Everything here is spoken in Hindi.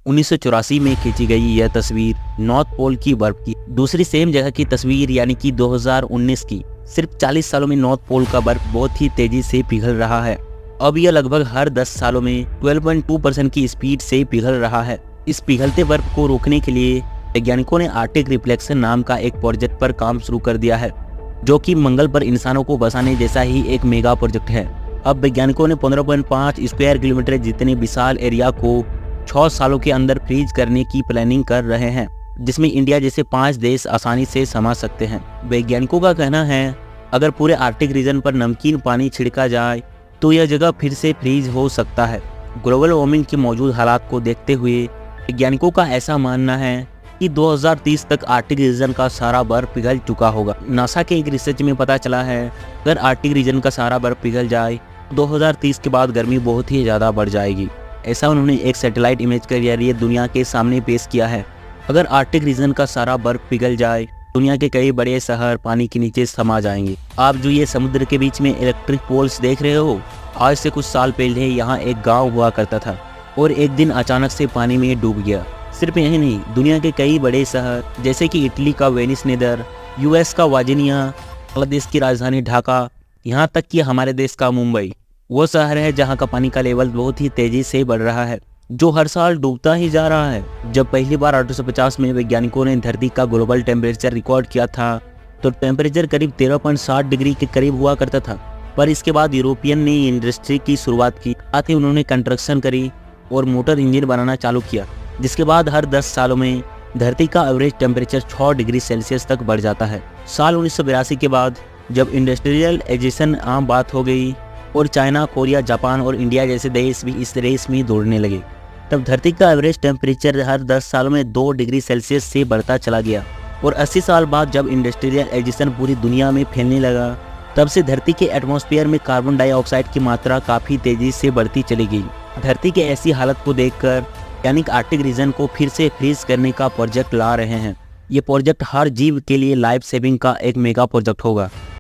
1984 में खींची गई यह तस्वीर नॉर्थ पोल की बर्फ की। दूसरी सेम जगह की तस्वीर यानी कि 2019 की। सिर्फ 40 सालों में नॉर्थ पोल का बर्फ बहुत ही तेजी से पिघल रहा है। अब यह लगभग हर 10 सालों में 12.2% की स्पीड से पिघल रहा है। इस पिघलते बर्फ को रोकने के लिए वैज्ञानिकों ने आर्कटिक रिफ्लेक्शन नाम का एक प्रोजेक्ट पर काम शुरू कर दिया है, जो कि मंगल पर इंसानों को बसाने जैसा ही एक मेगा प्रोजेक्ट है। अब वैज्ञानिकों ने 15.5 स्क्वायर किलोमीटर जितने विशाल एरिया को 6 सालों के अंदर फ्रीज करने की प्लानिंग कर रहे हैं, जिसमें इंडिया जैसे 5 देश आसानी से समा सकते हैं। वैज्ञानिकों का कहना है अगर पूरे आर्कटिक रीजन पर नमकीन पानी छिड़का जाए तो यह जगह फिर से फ्रीज हो सकता है। ग्लोबल वार्मिंग के मौजूद हालात को देखते हुए वैज्ञानिकों का ऐसा मानना है कि 2030 तक आर्कटिक रीजन का सारा बर्फ पिघल चुका होगा। नासा के एक रिसर्च में पता चला है अगर आर्कटिक रीजन का सारा बर्फ पिघल जाए 2030 के बाद गर्मी बहुत ही ज़्यादा बढ़ जाएगी। ऐसा उन्होंने एक सैटेलाइट इमेज के जरिए दुनिया के सामने पेश किया है। अगर आर्कटिक रीजन का सारा बर्फ पिघल जाए दुनिया के कई बड़े शहर पानी के नीचे समा जाएंगे। आप जो ये समुद्र के बीच में इलेक्ट्रिक पोल्स देख रहे हो, आज से कुछ साल पहले यहाँ एक गांव हुआ करता था और एक दिन अचानक से पानी में डूब गया। सिर्फ यही नहीं, दुनिया के कई बड़े शहर जैसे कि इटली का वेनिस नेदर, यूएस का वर्जीनिया, बांग्लादेश की राजधानी ढाका, यहाँ तक कि हमारे देश का मुंबई वो शहर है जहाँ का पानी का लेवल बहुत ही तेजी से बढ़ रहा है, जो हर साल डूबता ही जा रहा है। जब पहली बार 1850 में वैज्ञानिकों ने धरती का ग्लोबल टेम्परेचर रिकॉर्ड किया था तो टेम्परेचर करीब 13.7 डिग्री के करीब हुआ करता था। पर इसके बाद यूरोपियन ने इंडस्ट्री की शुरुआत की, साथ ही उन्होंने कंस्ट्रक्शन करी और मोटर इंजन बनाना चालू किया, जिसके बाद हर 10 सालों में धरती का एवरेज टेम्परेचर 6 डिग्री सेल्सियस तक बढ़ जाता है। साल 1982 के बाद जब इंडस्ट्रियलाइजेशन आम बात हो गई और चाइना, कोरिया, जापान और इंडिया जैसे देश भी इस रेस में दौड़ने लगे, तब धरती का एवरेज टेम्परेचर हर 10 सालों में 2 डिग्री सेल्सियस से बढ़ता चला गया। और 80 साल बाद जब इंडस्ट्रियलाइजेशन पूरी दुनिया में फैलने लगा, तब से धरती के एटमॉस्फेयर में कार्बन डाइऑक्साइड की मात्रा काफ़ी तेज़ी से बढ़ती चली गई। धरती की ऐसी हालत को देखकर वैज्ञानिक आर्कटिक रीजन को फिर से फ्रीज करने का प्रोजेक्ट ला रहे हैं। ये प्रोजेक्ट हर जीव के लिए लाइफ सेविंग का एक मेगा प्रोजेक्ट होगा।